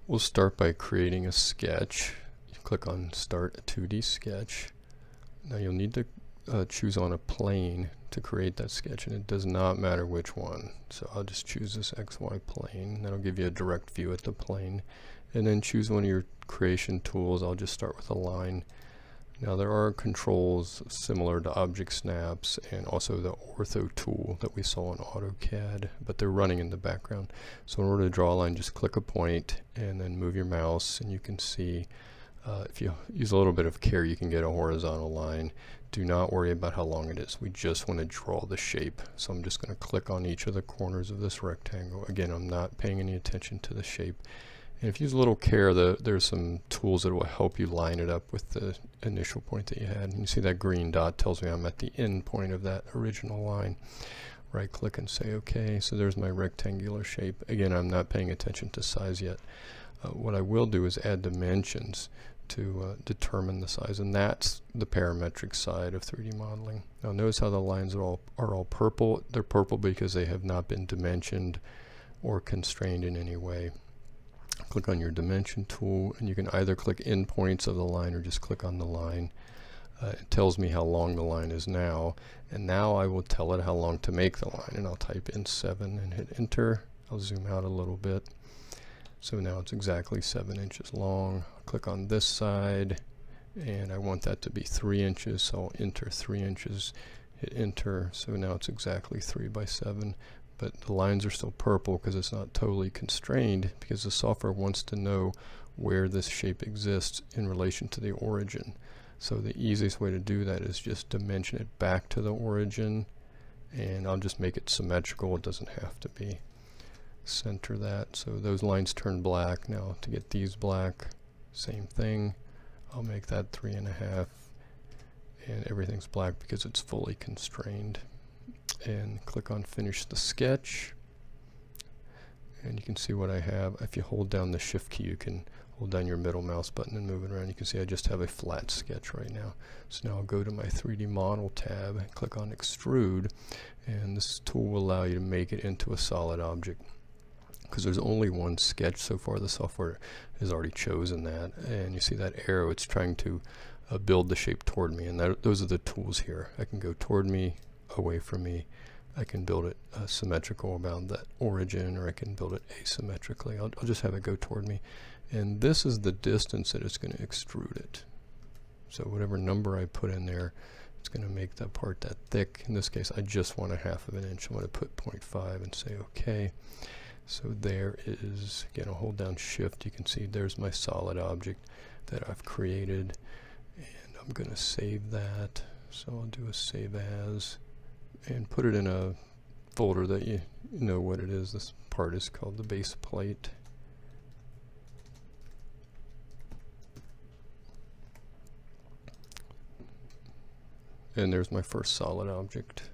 We'll start by creating a sketch. You click on Start a 2D Sketch. Now you'll need to choose on a plane to create that sketch, and it does not matter which one. So I'll just choose this XY plane. That'll give you a direct view at the plane. And then choose one of your creation tools. I'll just start with a line. Now there are controls similar to object snaps and also the ortho tool that we saw in AutoCAD, but they're running in the background. So in order to draw a line, just click a point and then move your mouse, and you can see if you use a little bit of care, you can get a horizontal line. Do not worry about how long it is. We just want to draw the shape. So I'm just going to click on each of the corners of this rectangle. Again, I'm not paying any attention to the shape. And if you use a little care, there's some tools that will help you line it up with the initial point that you had. And you see that green dot tells me I'm at the end point of that original line. Right click and say OK. So there's my rectangular shape. Again, I'm not paying attention to size yet. What I will do is add dimensions to determine the size, and that's the parametric side of 3D modeling. Now notice how the lines are all purple. They're purple because they have not been dimensioned or constrained in any way. Click on your dimension tool, and you can either click endpoints of the line or just click on the line. It tells me how long the line is now, and now I will tell it how long to make the line, and I'll type in 7 and hit enter. I'll zoom out a little bit. So now it's exactly 7 inches long. I'll click on this side, and I want that to be 3 inches, so I'll enter 3 inches, hit enter. So now it's exactly 3 by 7. But the lines are still purple because it's not totally constrained, because the software wants to know where this shape exists in relation to the origin. So the easiest way to do that is just dimension it back to the origin, and I'll just make it symmetrical. It doesn't have to be. Center that so those lines turn black. Now to get these black, same thing. I'll make that 3.5, and everything's black because it's fully constrained. And click on finish the sketch, and you can see what I have. If you hold down the shift key, you can hold down your middle mouse button and move it around. You can see I just have a flat sketch right now. So now I'll go to my 3D model tab and click on extrude, and this tool will allow you to make it into a solid object. Because there's only one sketch so far, the software has already chosen that, and you see that arrow, it's trying to build the shape toward me, and those are the tools here. I can go toward me, away from me. I can build it symmetrical around that origin, or I can build it asymmetrically. I'll just have it go toward me, and this is the distance that it's going to extrude it. So whatever number I put in there, it's going to make that part that thick. In this case, I just want 1/2 of an inch. I'm going to put 0.5 and say OK. So there is, again, I'll hold down shift. You can see there's my solid object that I've created, and I'm going to save that. So I'll do a save as and put it in a folder that you know what it is. This part is called the base plate. And there's my first solid object.